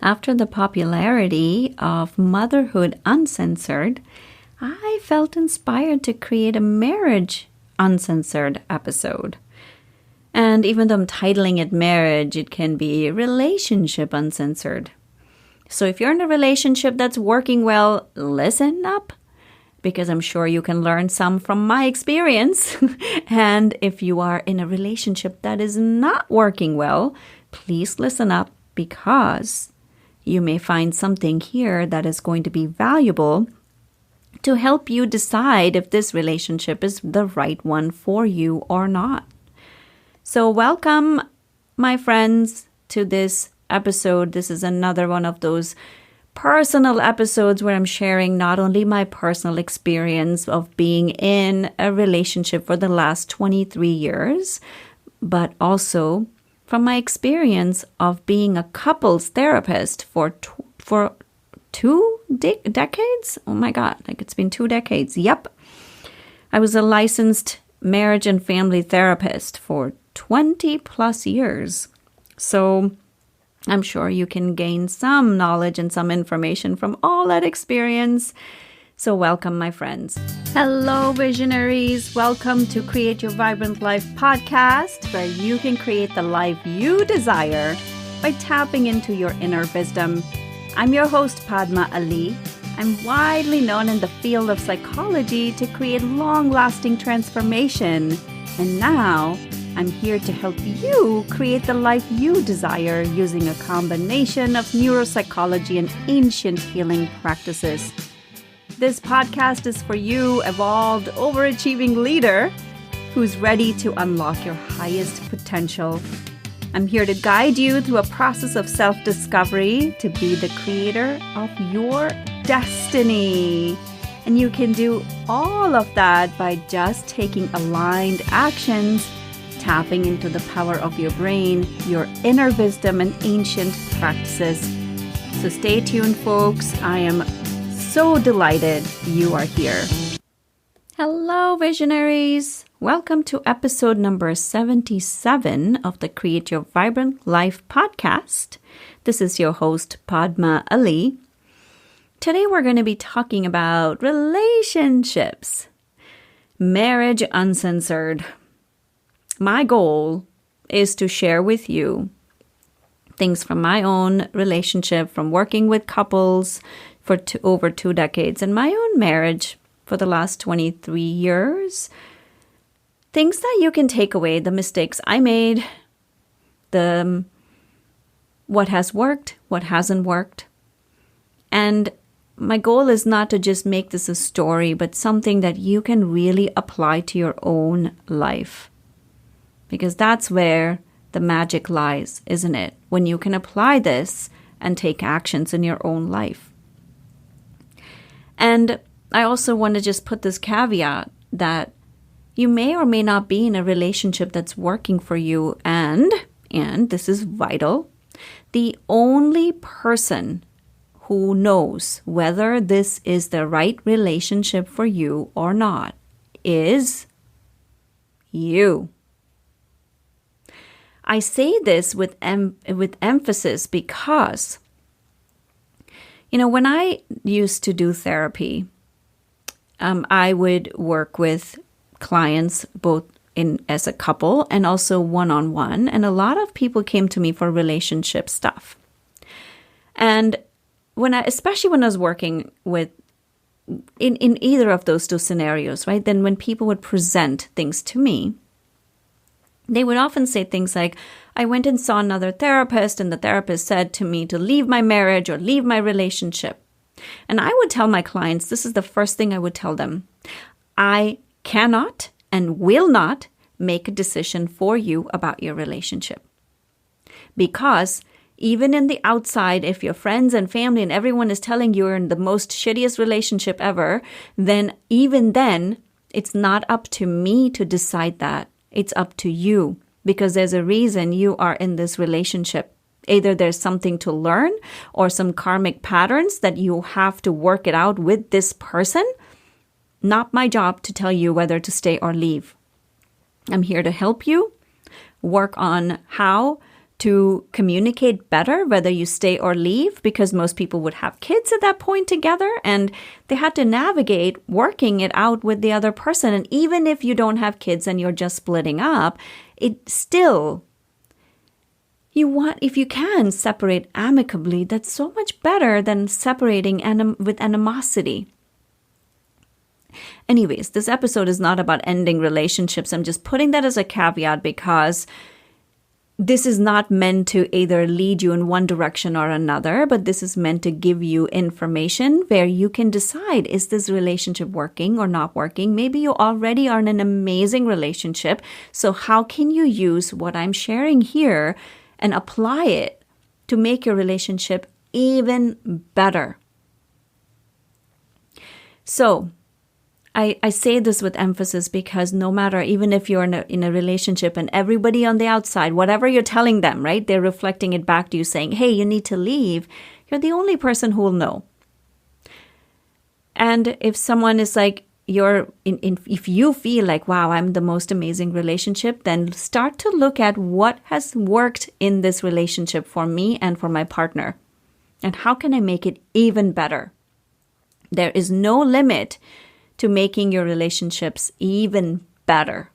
After the popularity of Motherhood Uncensored, I felt inspired to create a Marriage Uncensored episode. And even though I'm titling it Marriage, it can be Relationship Uncensored. So if you're in a relationship that's working well, listen up, because I'm sure you can learn some from my experience. And if you are in a relationship that is not working well, please listen up, because you may find something here that is going to be valuable to help you decide if this relationship is the right one for you or not. So welcome, my friends, to this episode. This is another one of those personal episodes where I'm sharing not only my personal experience of being in a relationship for the last 23 years, but also from my experience of being a couples therapist for two decades. Oh my God, like it's been 2 decades. Yep. I was a licensed marriage and family therapist for 20 plus years. So I'm sure you can gain some knowledge and some information from all that experience. So welcome, my friends. Hello, visionaries. Welcome to Create Your Vibrant Life podcast, where you can create the life you desire by tapping into your inner wisdom. I'm your host, Padma Ali. I'm widely known in the field of psychology to create long-lasting transformation. And now I'm here to help you create the life you desire using a combination of neuropsychology and ancient healing practices. This podcast is for you, evolved, overachieving leader who's ready to unlock your highest potential. I'm here to guide you through a process of self-discovery to be the creator of your destiny. And you can do all of that by just taking aligned actions, tapping into the power of your brain, your inner wisdom, and ancient practices. So stay tuned, folks. I am so delighted you are here. Hello, visionaries. Welcome to episode number 77 of the Create Your Vibrant Life podcast. This is your host, Padma Ali. Today we're going to be talking about relationships, marriage uncensored. My goal is to share with you things from my own relationship, from working with couples for over 2 decades, and my own marriage for the last 23 years. Things that you can take away, the mistakes I made, what has worked, what hasn't worked. And my goal is not to just make this a story, but something that you can really apply to your own life. Because that's where the magic lies, isn't it? When you can apply this and take actions in your own life. And I also want to just put this caveat that you may or may not be in a relationship that's working for you. And this is vital, the only person who knows whether this is the right relationship for you or not is you. I say this with emphasis because, when I used to do therapy, I would work with clients both as a couple and also one-on-one. And a lot of people came to me for relationship stuff. And especially when I was working with in either of those 2 scenarios, right? Then when people would present things to me, they would often say things like, I went and saw another therapist and the therapist said to me to leave my marriage or leave my relationship. And I would tell my clients, this is the first thing I would tell them. I cannot and will not make a decision for you about your relationship. Because even in the outside, if your friends and family and everyone is telling you you're in the most shittiest relationship ever, then even then, it's not up to me to decide that. It's up to you, because there's a reason you are in this relationship. Either there's something to learn or some karmic patterns that you have to work it out with this person. Not my job to tell you whether to stay or leave. I'm here to help you work on how to communicate better whether you stay or leave, because most people would have kids at that point together and they had to navigate working it out with the other person. And even if you don't have kids and you're just splitting up, it still, if you can separate amicably, that's so much better than separating with animosity. Anyways, this episode is not about ending relationships. I'm just putting that as a caveat because this is not meant to either lead you in one direction or another, but this is meant to give you information where you can decide, is this relationship working or not working? Maybe you already are in an amazing relationship. So how can you use what I'm sharing here and apply it to make your relationship even better? So I say this with emphasis because no matter, even if you're in a relationship and everybody on the outside, whatever you're telling them, right, they're reflecting it back to you saying, hey, you need to leave. You're the only person who will know. And if someone is like, if you feel like, wow, I'm the most amazing relationship, then start to look at what has worked in this relationship for me and for my partner. And how can I make it even better? There is no limit to making your relationships even better.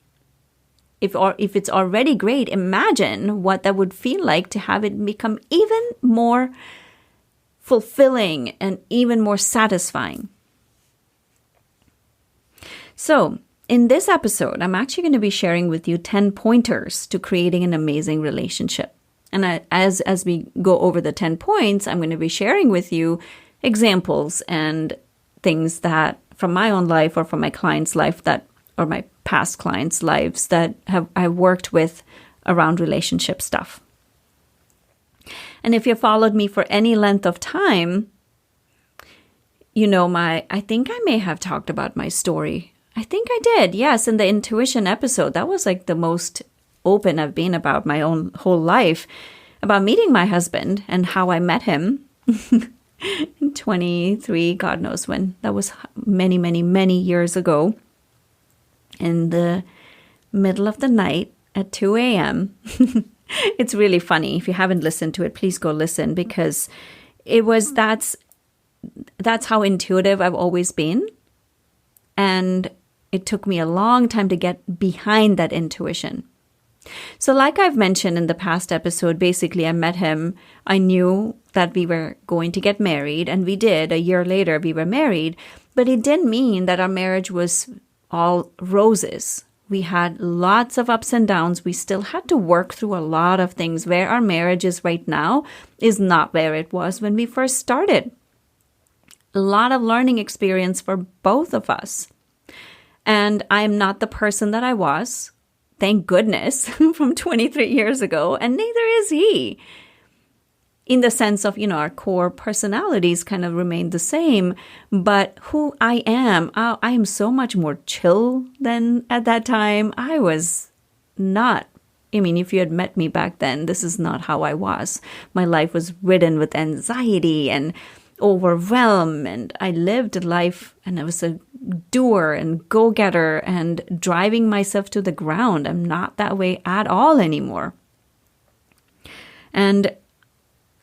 If it's already great, imagine what that would feel like to have it become even more fulfilling and even more satisfying. So, in this episode, I'm actually going to be sharing with you 10 pointers to creating an amazing relationship. And as we go over the 10 points, I'm going to be sharing with you examples and things that from my own life or from my clients' life or my past clients' lives that I worked with around relationship stuff. And if you followed me for any length of time, you know I think I may have talked about my story. I think I did. Yes, in the intuition episode. That was like the most open I've been about my own whole life, about meeting my husband and how I met him. 23, God knows when. That was many, many, many years ago. In the middle of the night at 2 a.m. It's really funny. If you haven't listened to it, please go listen, because that's how intuitive I've always been. And it took me a long time to get behind that intuition. So like I've mentioned in the past episode, basically I met him. I knew that we were going to get married, and we did. A year later, we were married. But it didn't mean that our marriage was all roses. We had lots of ups and downs. We still had to work through a lot of things. Where our marriage is right now is not where it was when we first started. A lot of learning experience for both of us. And I'm not the person that I was, thank goodness, from 23 years ago, and neither is he. In the sense of, our core personalities kind of remain the same, but who I am so much more chill than at that time. I was not. If you had met me back then, this is not how I was. My life was ridden with anxiety and overwhelm, and I lived life, and I was a doer and go-getter and driving myself to the ground. I'm not that way at all anymore. And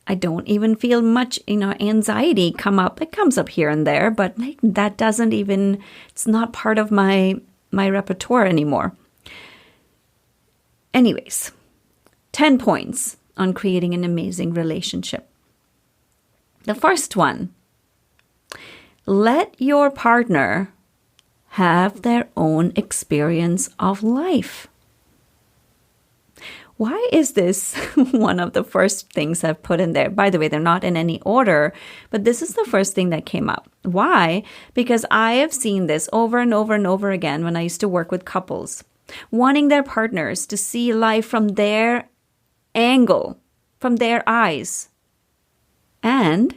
I don't even feel much, anxiety come up. It comes up here and there, but that doesn't even, it's not part of my repertoire anymore. Anyways, 10 points on creating an amazing relationship. The first one, let your partner have their own experience of life. Why is this one of the first things I've put in there? By the way, they're not in any order, but this is the first thing that came up. Why? Because I have seen this over and over and over again when I used to work with couples, wanting their partners to see life from their angle, from their eyes. And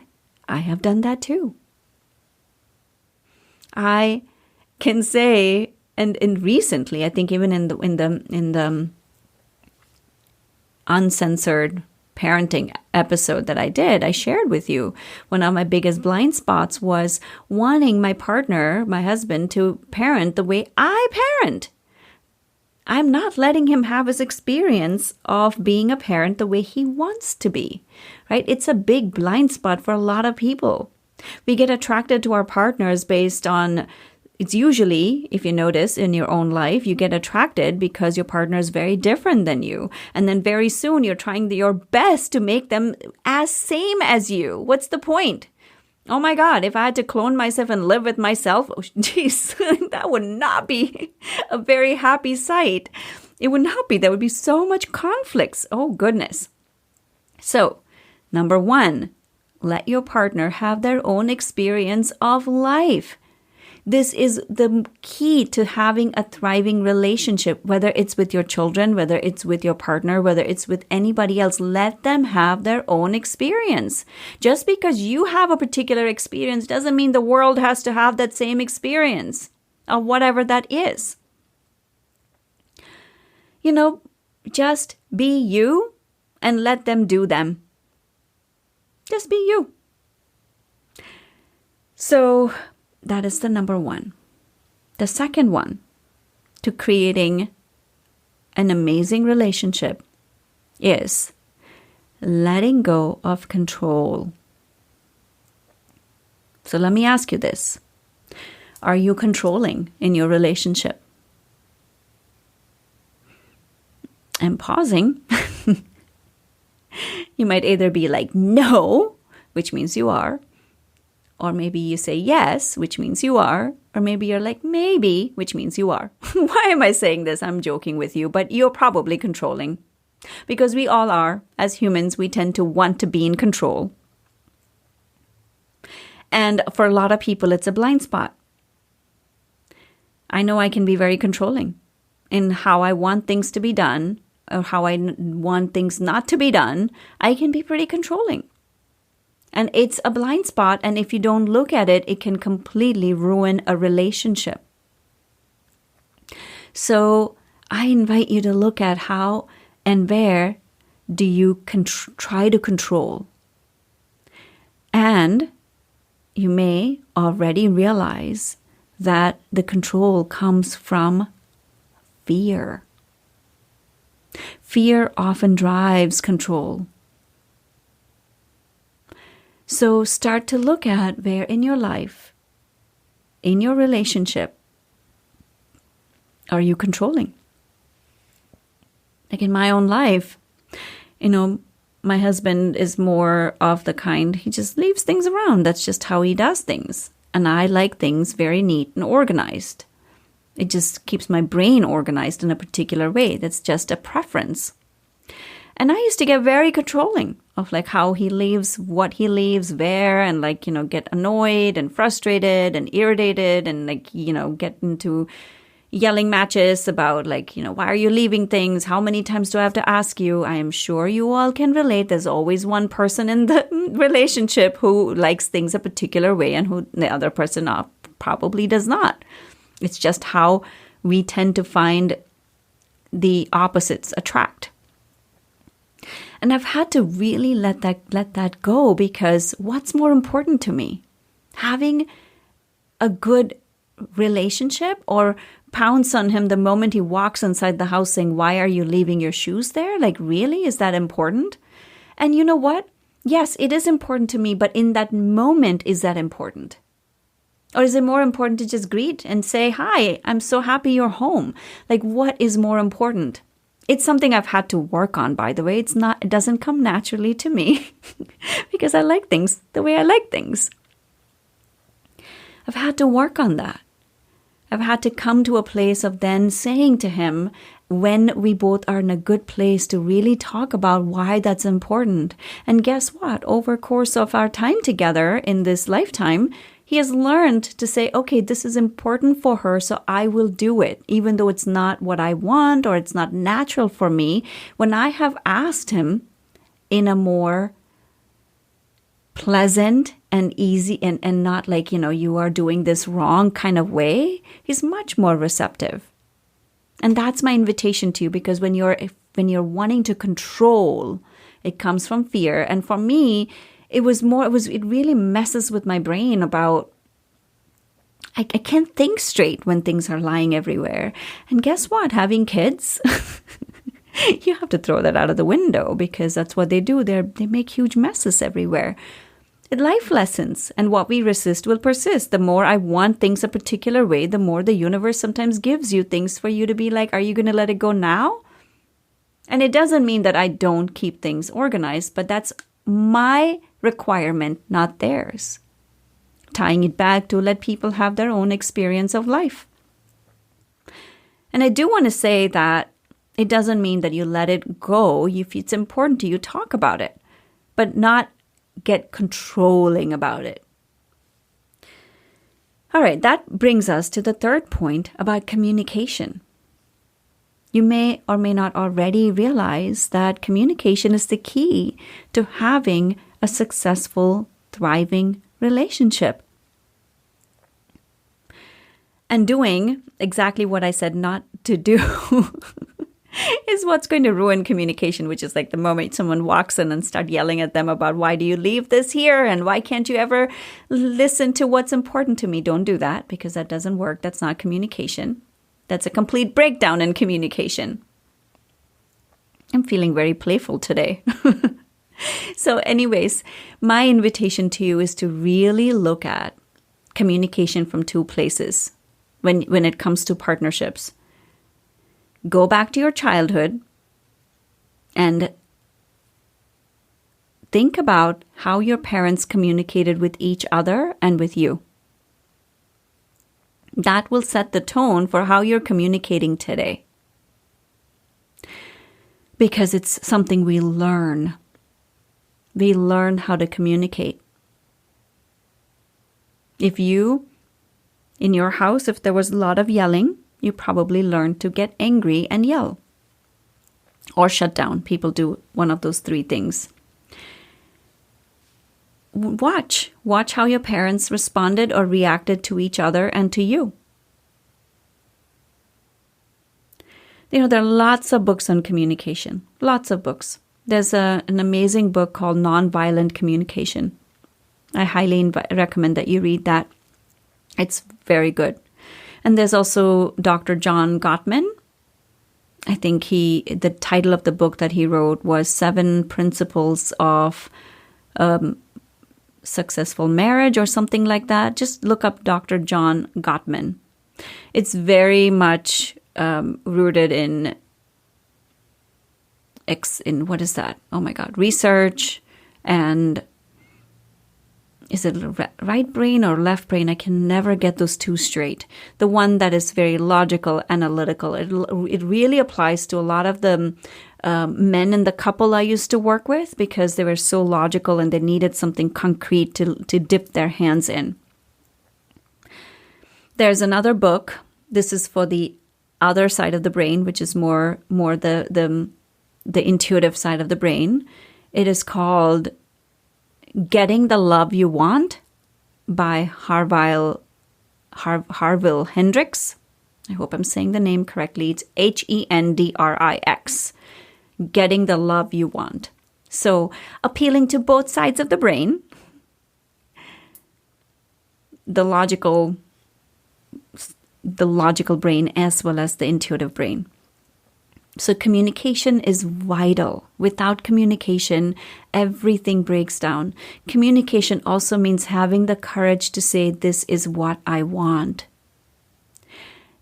I have done that too. I can say, and recently, I think even in the Uncensored parenting episode that I did, I shared with you one of my biggest blind spots was wanting my partner, my husband, to parent the way I parent. I'm not letting him have his experience of being a parent the way he wants to be, right? It's a big blind spot for a lot of people. We get attracted to our partners based on, it's usually, if you notice in your own life, you get attracted because your partner is very different than you. And then very soon you're trying your best to make them as same as you. What's the point? Oh my God, if I had to clone myself and live with myself, oh, geez, that would not be a very happy sight. It would not be. There would be so much conflicts. Oh, goodness. So, number one, let your partner have their own experience of life. This is the key to having a thriving relationship, whether it's with your children, whether it's with your partner, whether it's with anybody else. Let them have their own experience. Just because you have a particular experience doesn't mean the world has to have that same experience of whatever that is. Just be you and let them do them. Just be you. So that is the number one. The second one to creating an amazing relationship is letting go of control. So let me ask you this. Are you controlling in your relationship? I'm pausing. You might either be like, no, which means you are. Or maybe you say yes, which means you are. Or maybe you're like, maybe, which means you are. Why am I saying this? I'm joking with you, but you're probably controlling. Because we all are. As humans, we tend to want to be in control. And for a lot of people, it's a blind spot. I know I can be very controlling in how I want things to be done or how I want things not to be done. I can be pretty controlling. And it's a blind spot, and if you don't look at it, it can completely ruin a relationship. So I invite you to look at how and where do you try to control. And you may already realize that the control comes from fear. Fear often drives control. So start to look at where in your life, in your relationship, are you controlling? Like in my own life, my husband is more of the kind, he just leaves things around. That's just how he does things. And I like things very neat and organized. It just keeps my brain organized in a particular way. That's just a preference. And I used to get very controlling of like how he leaves, what he leaves, where, and get annoyed and frustrated and irritated and get into yelling matches about why are you leaving things? How many times do I have to ask you? I am sure you all can relate. There's always one person in the relationship who likes things a particular way and who the other person probably does not. It's just how we tend to find the opposites attract. And I've had to really let that go, because what's more important to me? Having a good relationship, or pounce on him the moment he walks inside the house saying, why are you leaving your shoes there? Like, really? Is that important? And you know what? Yes, it is important to me, but in that moment, is that important? Or is it more important to just greet and say, hi, I'm so happy you're home? Like, what is more important? It's something I've had to work on, by the way. It doesn't come naturally to me because I like things the way I like things. I've had to work on that. I've had to come to a place of then saying to him, when we both are in a good place, to really talk about why that's important. And guess what? Over the course of our time together in this lifetime, he has learned to say, okay, this is important for her, so I will do it, even though it's not what I want or it's not natural for me. When I have asked him in a more pleasant and easy and not like, you are doing this wrong kind of way, he's much more receptive. And that's my invitation to you, because when you're wanting to control, it comes from fear. And for me, it really messes with my brain about I can't think straight when things are lying everywhere. And guess what? Having kids, you have to throw that out of the window because that's what they do. They make huge messes everywhere. Life lessons, and what we resist will persist. The more I want things a particular way, the more the universe sometimes gives you things for you to be like, are you going to let it go now? And it doesn't mean that I don't keep things organized, but that's my requirement, not theirs. Tying it back to let people have their own experience of life. And I do want to say that it doesn't mean that you let it go. If it's important to you, talk about it, but not get controlling about it. All right, that brings us to the third point about communication. You may or may not already realize that communication is the key to having a successful, thriving relationship. And doing exactly what I said not to do is what's going to ruin communication, which is like the moment someone walks in and start yelling at them about why do you leave this here and why can't you ever listen to what's important to me? Don't do that because that doesn't work. That's not communication. That's a complete breakdown in communication. I'm feeling very playful today. So anyways, my invitation to you is to really look at communication from two places when it comes to partnerships. Go back to your childhood and think about how your parents communicated with each other and with you. That will set the tone for how you're communicating today. Because it's something we learn. We learn how to communicate. In your house, if there was a lot of yelling, you probably learned to get angry and yell. Or shut down. People do one of those three things. Watch how your parents responded or reacted to each other and to you. There are lots of books on communication. Lots of books. There's an amazing book called Nonviolent Communication. I highly recommend that you read that. It's very good. And there's also Dr. John Gottman. I think the title of the book that he wrote was 7 Principles of Successful Marriage or something like that. Just look up Dr. John Gottman. It's very much rooted in what is that? Oh my God, research and is it right brain or left brain? I can never get those two straight. The one that is very logical, analytical. It really applies to a lot of the men in the couple I used to work with because they were so logical and they needed something concrete to dip their hands in. There's another book. This is for the other side of the brain, which is more the intuitive side of the brain. It is called Getting the Love You Want by Harville Hendrix. I hope I'm saying the name correctly. It's Hendrix. Getting the Love You Want. So appealing to both sides of the brain, the logical brain as well as the intuitive brain. So communication is vital. Without communication, everything breaks down. Communication also means having the courage to say, this is what I want.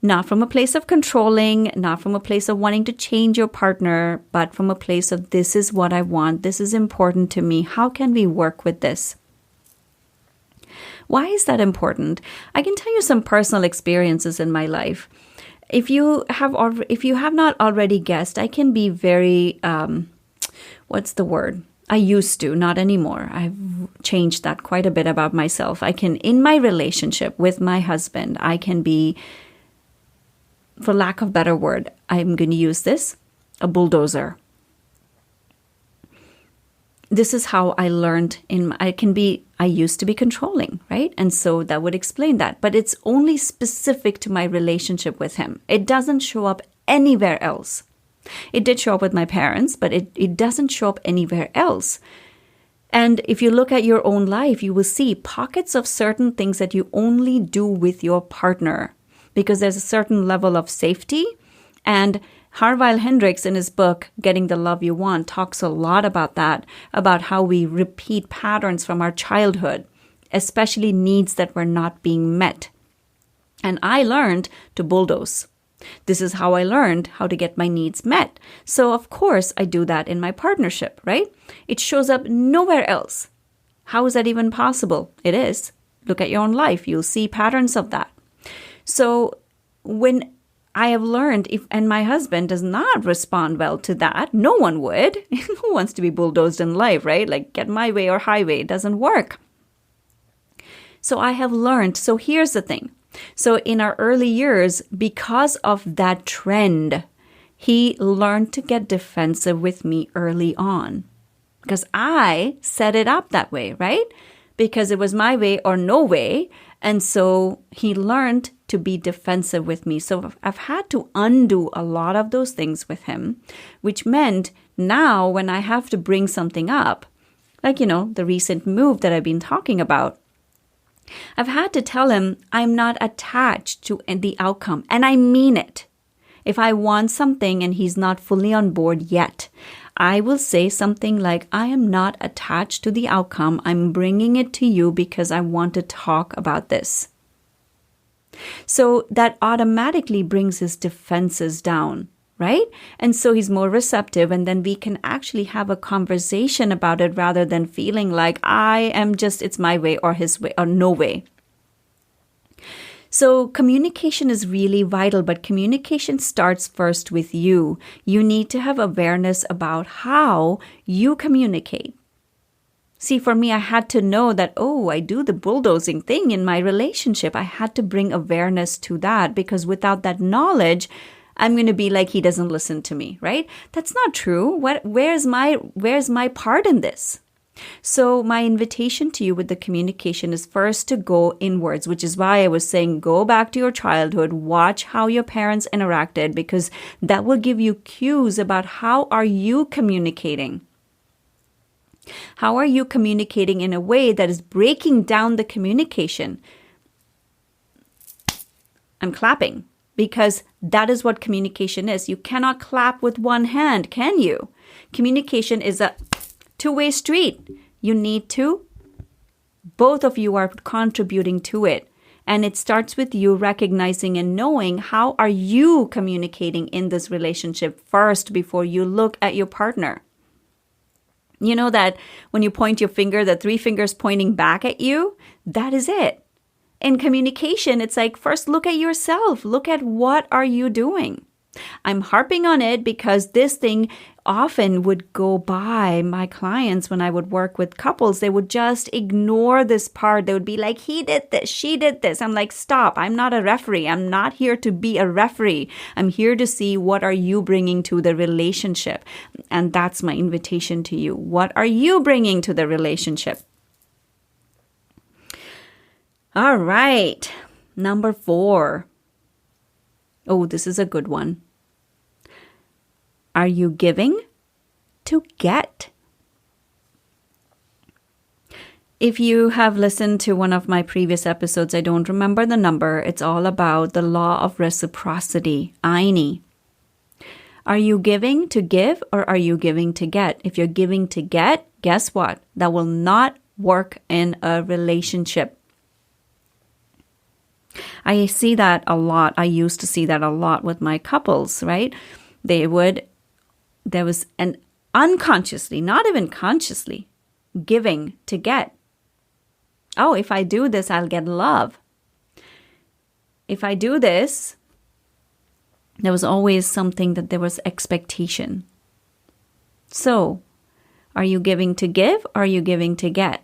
Not from a place of controlling, not from a place of wanting to change your partner, but from a place of, this is what I want. This is important to me. How can we work with this? Why is that important? I can tell you some personal experiences in my life. If you have not already guessed, I can be very, what's the word? I used to, not anymore. I've changed that quite a bit about myself. In my relationship with my husband, I can be, for lack of a better word, I'm going to use this, a bulldozer. This is how I learned I used to be controlling, right? And so that would explain that. But it's only specific to my relationship with him. It doesn't show up anywhere else. It did show up with my parents, but it doesn't show up anywhere else. And if you look at your own life, you will see pockets of certain things that you only do with your partner because there's a certain level of safety. And Harville Hendrix, in his book, Getting the Love You Want, talks a lot about that, about how we repeat patterns from our childhood, especially needs that were not being met. And I learned to bulldoze. This is how I learned how to get my needs met. So, of course, I do that in my partnership, right? It shows up nowhere else. How is that even possible? It is. Look at your own life. You'll see patterns of that. So, when I have learned, and my husband does not respond well to that, no one would. Who wants to be bulldozed in life, right? Like, get my way or highway. It doesn't work. So I have learned. So here's the thing. So in our early years, because of that trend, he learned to get defensive with me early on. Because I set it up that way, right? Because it was my way or no way. And so he learned to be defensive with me. So I've had to undo a lot of those things with him, which meant now when I have to bring something up, like, the recent move that I've been talking about, I've had to tell him I'm not attached to the outcome. And I mean it. If I want something and he's not fully on board yet, I will say something like, I am not attached to the outcome. I'm bringing it to you because I want to talk about this. So that automatically brings his defenses down, right? And so he's more receptive, and then we can actually have a conversation about it rather than feeling like it's my way or his way or no way. So communication is really vital, but communication starts first with you. You need to have awareness about how you communicate. See, for me, I had to know that, I do the bulldozing thing in my relationship. I had to bring awareness to that, because without that knowledge, I'm going to be like, he doesn't listen to me, right? That's not true. Where's my part in this? So my invitation to you with the communication is first to go inwards, which is why I was saying, go back to your childhood, watch how your parents interacted, because that will give you cues about how are you communicating. How are you communicating in a way that is breaking down the communication? I'm clapping. Because that is what communication is. You cannot clap with one hand, can you? Communication is a two-way street. You need to. Both of you are contributing to it. And it starts with you recognizing and knowing how are you communicating in this relationship first before you look at your partner. You know that when you point your finger, the 3 fingers pointing back at you, that is it. In communication, it's like, first look at yourself. Look at what are you doing. I'm harping on it because this thing often would go by my clients when I would work with couples. They would just ignore this part. They would be like, he did this, she did this. I'm like, stop. I'm not a referee. I'm not here to be a referee. I'm here to see what are you bringing to the relationship. And that's my invitation to you. What are you bringing to the relationship? All right, number 4. Oh, this is a good one. Are you giving to get? If you have listened to one of my previous episodes, I don't remember the number. It's all about the law of reciprocity, INI. Are you giving to give or are you giving to get? If you're giving to get, guess what? That will not work in a relationship. I see that a lot. I used to see that a lot with my couples, right? There was an unconsciously, not even consciously, giving to get. Oh, if I do this, I'll get love. If I do this, there was always something that there was expectation. So, are you giving to give or are you giving to get?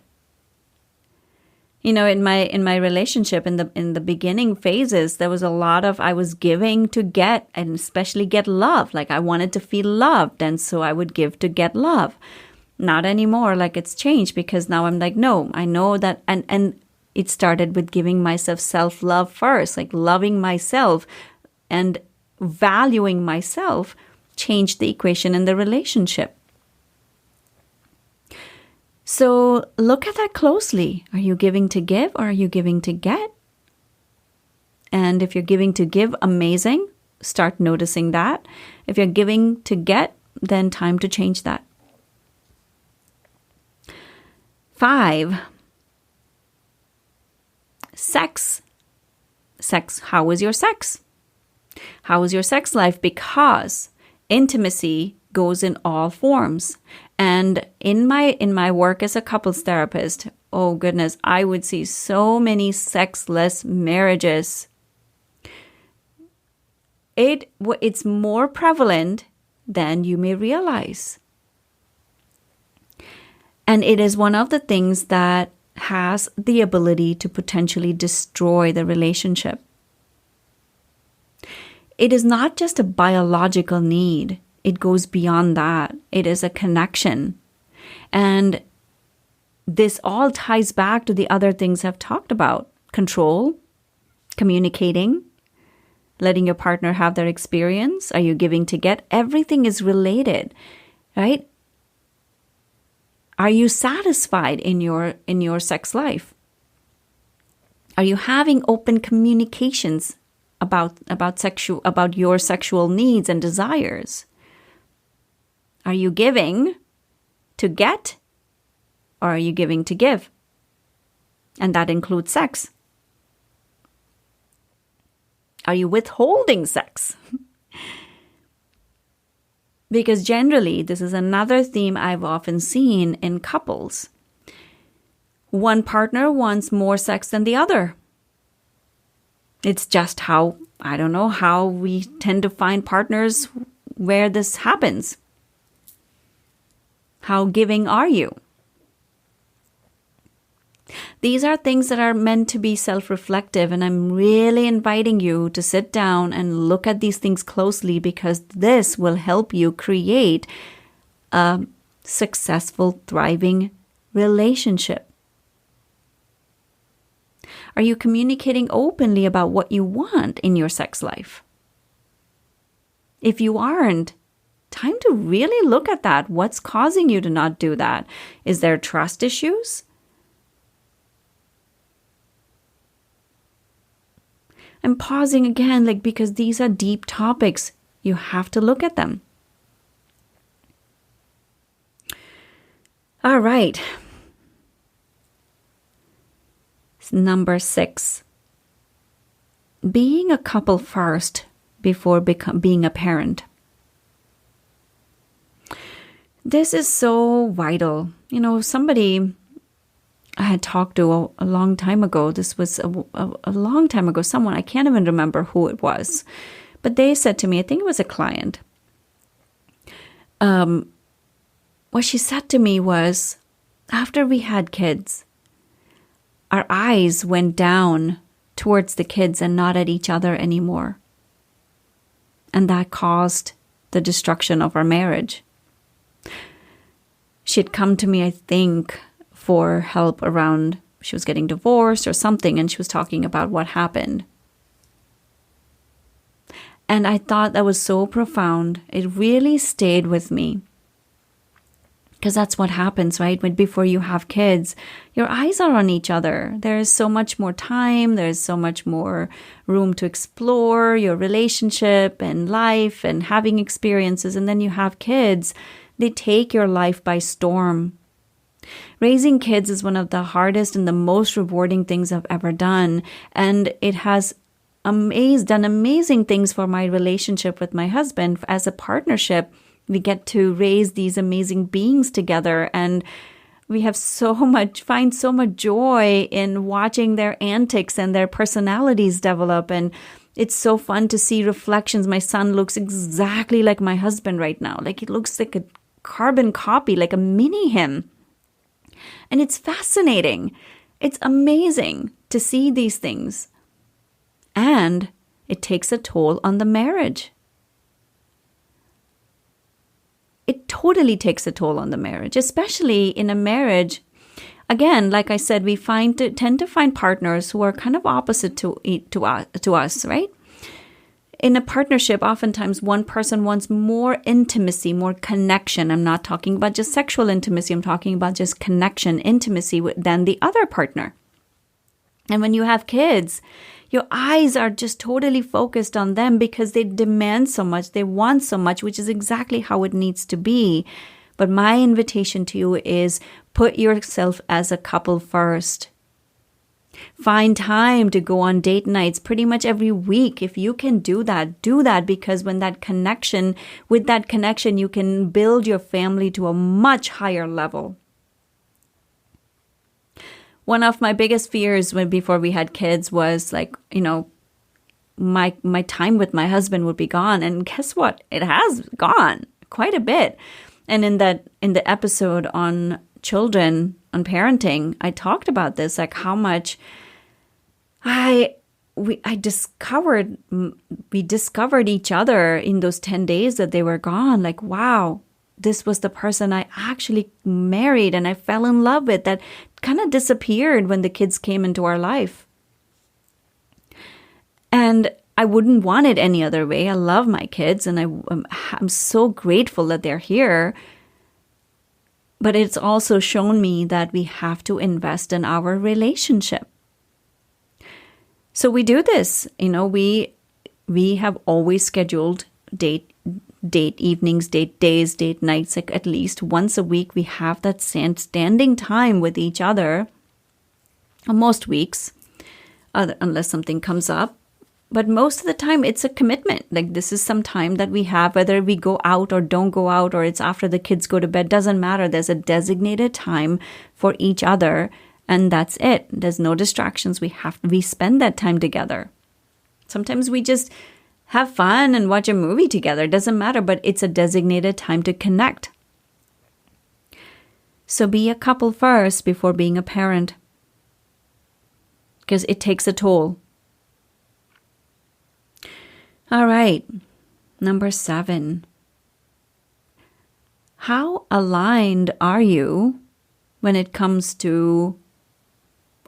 In my relationship, in the beginning phases, there was a lot of I was giving to get, and especially get love. Like I wanted to feel loved, and so I would give to get love. Not anymore. Like it's changed because now I'm like, no, I know that, and it started with giving myself self-love first, like loving myself and valuing myself changed the equation in the relationship. So look at that closely. Are you giving to give or are you giving to get? And if you're giving to give, amazing. Start noticing that. If you're giving to get, then time to change that. 5, sex. Sex. How is your sex? How is your sex life? Because intimacy goes in all forms. And in my work as a couples therapist, oh goodness, I would see so many sexless marriages. It's more prevalent than you may realize. And it is one of the things that has the ability to potentially destroy the relationship. It is not just a biological need. It goes beyond that. It is a connection. And this all ties back to the other things I've talked about. Control, communicating, letting your partner have their experience. Are you giving to get? Everything is related, right? Are you satisfied in your sex life? Are you having open communications about your sexual needs and desires? Are you giving to get or are you giving to give? And that includes sex. Are you withholding sex? Because generally, this is another theme I've often seen in couples. One partner wants more sex than the other. It's just how we tend to find partners where this happens. How giving are you? These are things that are meant to be self-reflective, and I'm really inviting you to sit down and look at these things closely because this will help you create a successful, thriving relationship. Are you communicating openly about what you want in your sex life? If you aren't, time to really look at that. What's causing you to not do that? Is there trust issues? I'm pausing again, because these are deep topics. You have to look at them. All right. Number 6. Being a couple first before being a parent. This is so vital. Somebody I had talked to a long time ago. This was a long time ago. Someone, I can't even remember who it was. But they said to me, I think it was a client. What she said to me was, after we had kids, our eyes went down towards the kids and not at each other anymore. And that caused the destruction of our marriage. She had come to me, I think, for help around, she was getting divorced or something, and she was talking about what happened. And I thought that was so profound. It really stayed with me. Because that's what happens, right? Before you have kids, your eyes are on each other. There is so much more time. There's so much more room to explore your relationship and life and having experiences. And then you have kids. They take your life by storm. Raising kids is one of the hardest and the most rewarding things I've ever done. And it has done amazing things for my relationship with my husband. As a partnership, we get to raise these amazing beings together. And we have find so much joy in watching their antics and their personalities develop. And it's so fun to see reflections. My son looks exactly like my husband right now. He looks like a carbon copy, like a mini him. And it's fascinating. It's amazing to see these things. And it takes a toll on the marriage. It totally takes a toll on the marriage, especially in a marriage. Again, like I said, we tend to find partners who are kind of opposite to us, right? in a partnership, oftentimes one person wants more intimacy, more connection. I'm not talking about just sexual intimacy. I'm talking about just connection, intimacy than the other partner. And when you have kids, your eyes are just totally focused on them because they demand so much, they want so much, which is exactly how it needs to be. But my invitation to you is put yourself as a couple first. Find time to go on date nights pretty much every week. If you can do that because with that connection, you can build your family to a much higher level. One of my biggest fears before we had kids was like, my time with my husband would be gone. And guess what? It has gone quite a bit. And in the episode on children, on parenting, I talked about this, like how much we discovered each other in those 10 days that they were gone. Like, wow, this was the person I actually married and I fell in love with that kind of disappeared when the kids came into our life. And I wouldn't want it any other way. I love my kids and I'm so grateful that they're here. But it's also shown me that we have to invest in our relationship. So we do this, we have always scheduled date evenings, date days, date nights, like at least once a week. We have that standing time with each other, most weeks, unless something comes up. But most of the time, it's a commitment. Like this is some time that we have, whether we go out or don't go out, or it's after the kids go to bed, doesn't matter. There's a designated time for each other, and that's it. There's no distractions. We spend that time together. Sometimes we just have fun and watch a movie together. It doesn't matter, but it's a designated time to connect. So be a couple first before being a parent, because it takes a toll. All right, number 7. How aligned are you when it comes to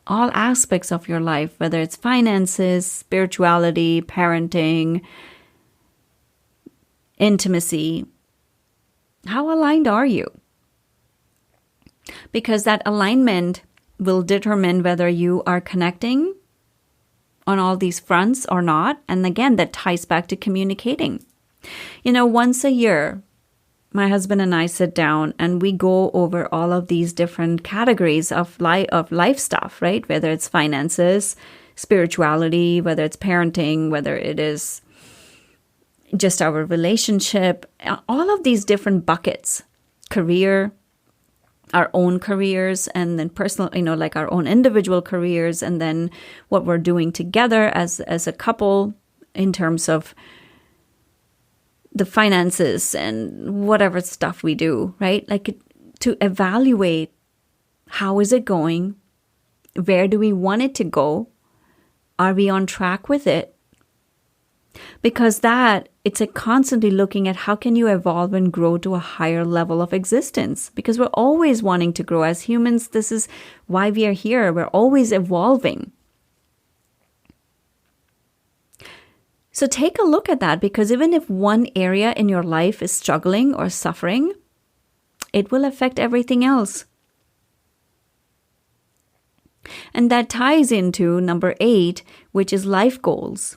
all aspects of your life, whether it's finances, spirituality, parenting, intimacy? How aligned are you? Because that alignment will determine whether you are connecting on all these fronts or not. And again, that ties back to communicating. Once a year, my husband and I sit down and we go over all of these different categories of life stuff, right? Whether it's finances, spirituality, whether it's parenting, whether it is just our relationship, all of these different buckets, career, our own careers, and then personal, like our own individual careers, and then what we're doing together as a couple in terms of the finances and whatever stuff we do, right? Like to evaluate how is it going? Where do we want it to go? Are we on track with it? Because it's a constantly looking at how can you evolve and grow to a higher level of existence? Because we're always wanting to grow as humans. This is why we are here. We're always evolving. So take a look at that, because even if one area in your life is struggling or suffering, it will affect everything else. And that ties into number 8, which is life goals.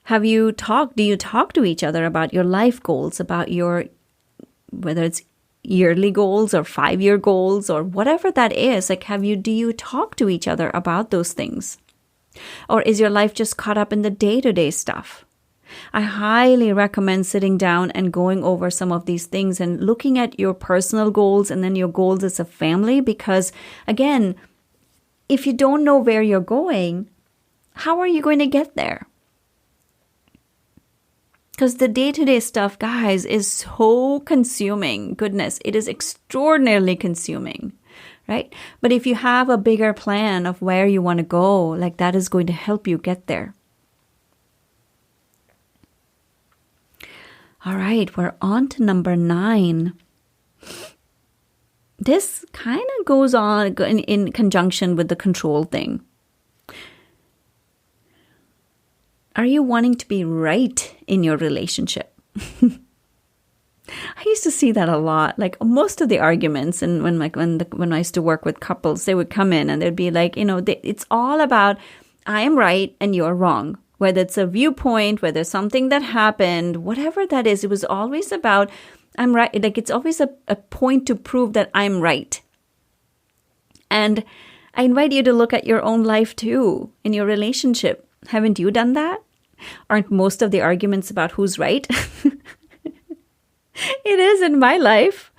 Do you talk to each other about your life goals, about your, whether it's yearly goals or 5-year goals or whatever that is? Like, do you talk to each other about those things? Or is your life just caught up in the day-to-day stuff? I highly recommend sitting down and going over some of these things and looking at your personal goals and then your goals as a family. Because again, if you don't know where you're going, how are you going to get there? Because the day-to-day stuff, guys, is so consuming. Goodness, it is extraordinarily consuming, right? But if you have a bigger plan of where you want to go, like that is going to help you get there. All right, we're on to number 9. This kind of goes on in conjunction with the control thing. Are you wanting to be right in your relationship? I used to see that a lot. Like most of the arguments, and when I used to work with couples, they would come in and they'd be like, it's all about I am right and you're wrong. Whether it's a viewpoint, whether it's something that happened, whatever that is, it was always about I'm right. Like it's always a point to prove that I'm right. And I invite you to look at your own life too, in your relationship. Haven't you done that? Aren't most of the arguments about who's right? It is in my life.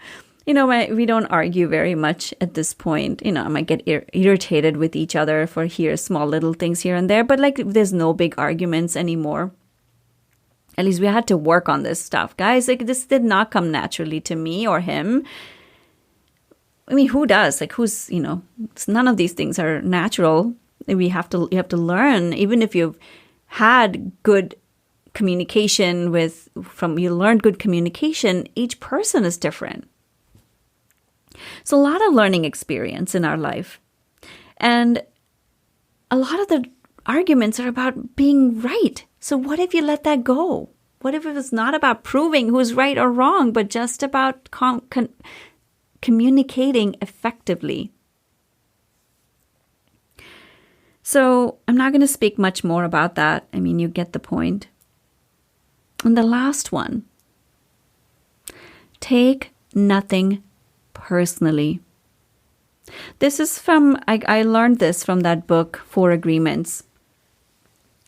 We don't argue very much at this point. I might get irritated with each other for small little things here and there, but like there's no big arguments anymore. At least we had to work on this stuff. Guys, like this did not come naturally to me or him. I mean, who does? Like who's, none of these things are natural. You have to learn, even if you've had good communication you learned good communication, each person is different. So a lot of learning experience in our life. And a lot of the arguments are about being right. So what if you let that go? What if it was not about proving who's right or wrong, but just about communicating effectively? So I'm not going to speak much more about that. I mean, you get the point. And the last one, take nothing personally. This is I learned this from that book, 4 Agreements.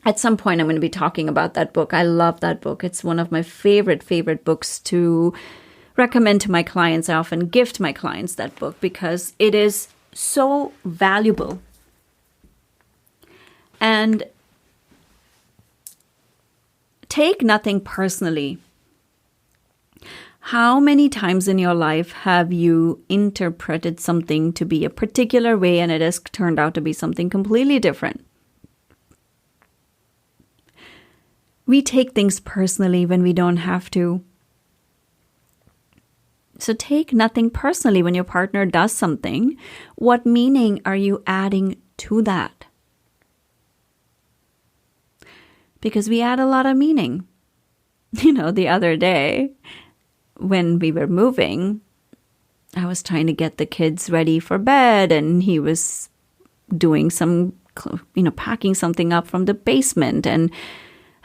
At some point, I'm going to be talking about that book. I love that book. It's one of my favorite books to recommend to my clients. I often gift my clients that book because it is so valuable. And take nothing personally. How many times in your life have you interpreted something to be a particular way and it has turned out to be something completely different? We take things personally when we don't have to. So take nothing personally when your partner does something. What meaning are you adding to that? Because we add a lot of meaning. The other day when we were moving, I was trying to get the kids ready for bed and he was doing some, packing something up from the basement. And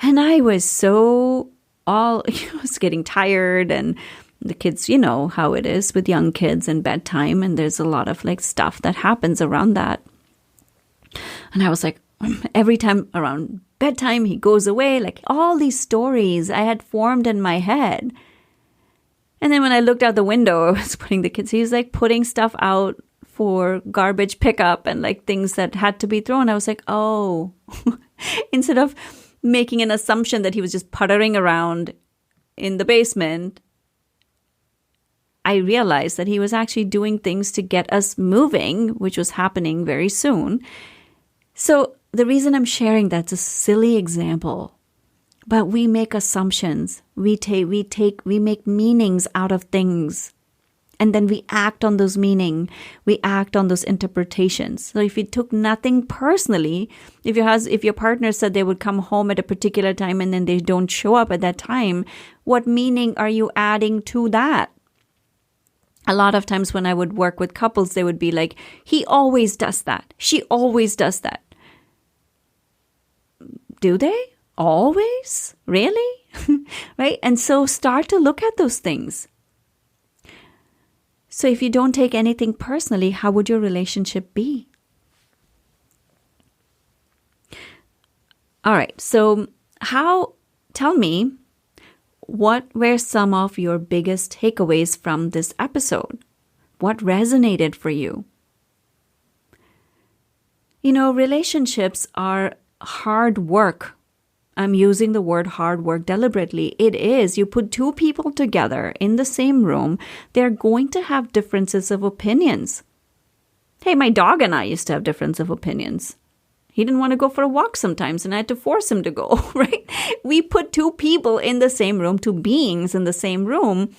I was I was getting tired, and the kids, how it is with young kids and bedtime. And there's a lot of stuff that happens around that. And I was like, every time around bedtime, he goes away, all these stories I had formed in my head. And then when I looked out the window, I was he was putting stuff out for garbage pickup and things that had to be thrown. I was like, oh, instead of making an assumption that he was just puttering around in the basement, I realized that he was actually doing things to get us moving, which was happening very soon. So the reason I'm sharing that's a silly example, but we make assumptions. We make meanings out of things, and then we act on those meaning. We act on those interpretations. So if you took nothing personally, if your partner said they would come home at a particular time and then they don't show up at that time, what meaning are you adding to that? A lot of times when I would work with couples, they would be like, he always does that. She always does that. Do they? Always? Really? Right? And so start to look at those things. So if you don't take anything personally, how would your relationship be? All right. So tell me, what were some of your biggest takeaways from this episode? What resonated for you? Relationships are hard work. I'm using the word hard work deliberately. It is. You put 2 people together in the same room, they're going to have differences of opinions. Hey, my dog and I used to have difference of opinions. He didn't want to go for a walk sometimes, and I had to force him to go, right? We put 2 people in the same room, 2 beings in the same room.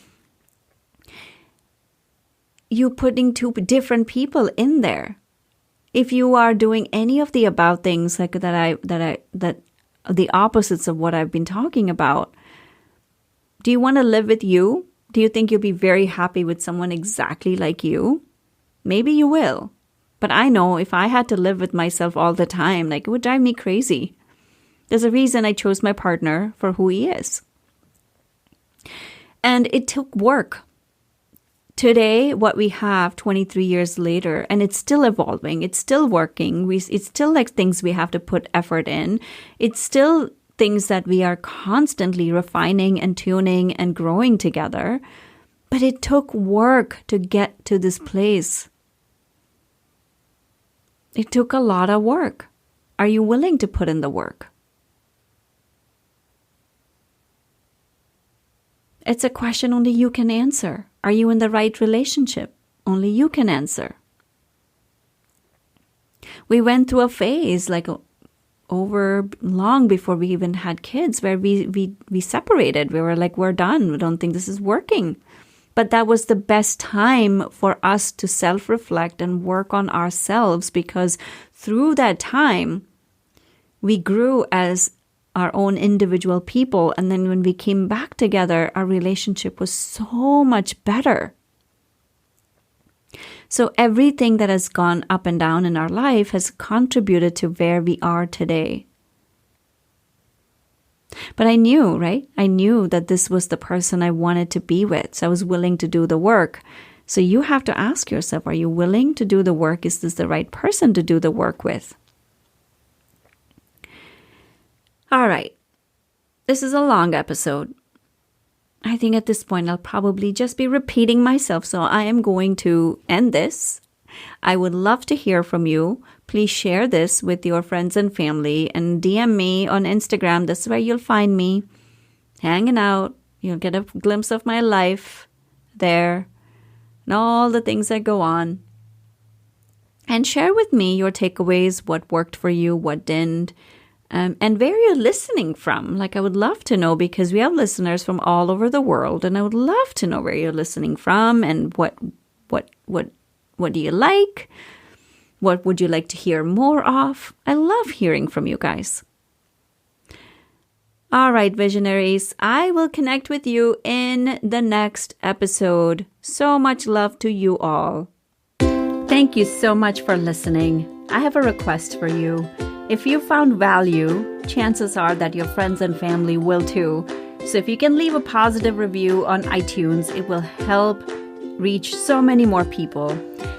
You're putting 2 different people in there. If you are doing any of the above things that the opposites of what I've been talking about. Do you want to live with you? Do you think you'll be very happy with someone exactly like you? Maybe you will. But I know if I had to live with myself all the time, like, it would drive me crazy. There's a reason I chose my partner for who he is. And it took work. Today, what we have 23 years later, and it's still evolving, it's still working, it's still like things we have to put effort in. It's still things that we are constantly refining and tuning and growing together. But it took work to get to this place. It took a lot of work. Are you willing to put in the work? It's a question only you can answer. Are you in the right relationship? Only you can answer. We went through a phase like over long before we even had kids where we separated. We were like, we're done. We don't think this is working. But that was the best time for us to self-reflect and work on ourselves, because through that time, we grew as our own individual people. And then when we came back together, our relationship was so much better. So everything that has gone up and down in our life has contributed to where we are today. But I knew, right? I knew that this was the person I wanted to be with. So I was willing to do the work. So you have to ask yourself, are you willing to do the work? Is this the right person to do the work with? All right. This is a long episode. I think at this point I'll probably just be repeating myself. So I am going to end this. I would love to hear from you. Please share this with your friends and family and DM me on Instagram. That's where you'll find me hanging out. You'll get a glimpse of my life there and all the things that go on. And share with me your takeaways, what worked for you, what didn't, and where you're listening from. Like, I would love to know, because we have listeners from all over the world, and I would love to know where you're listening from and what do you like? What would you like to hear more of? I love hearing from you guys. All right, visionaries, I will connect with you in the next episode. So much love to you all. Thank you so much for listening. I have a request for you. If you found value, chances are that your friends and family will too. So if you can leave a positive review on iTunes, it will help reach so many more people.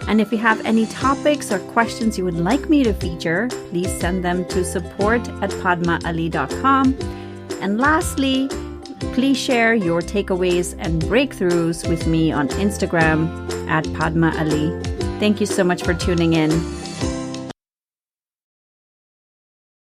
And if you have any topics or questions you would like me to feature, please send them to support@padmaali.com. And lastly, please share your takeaways and breakthroughs with me on Instagram @Padma Ali. Thank you so much for tuning in.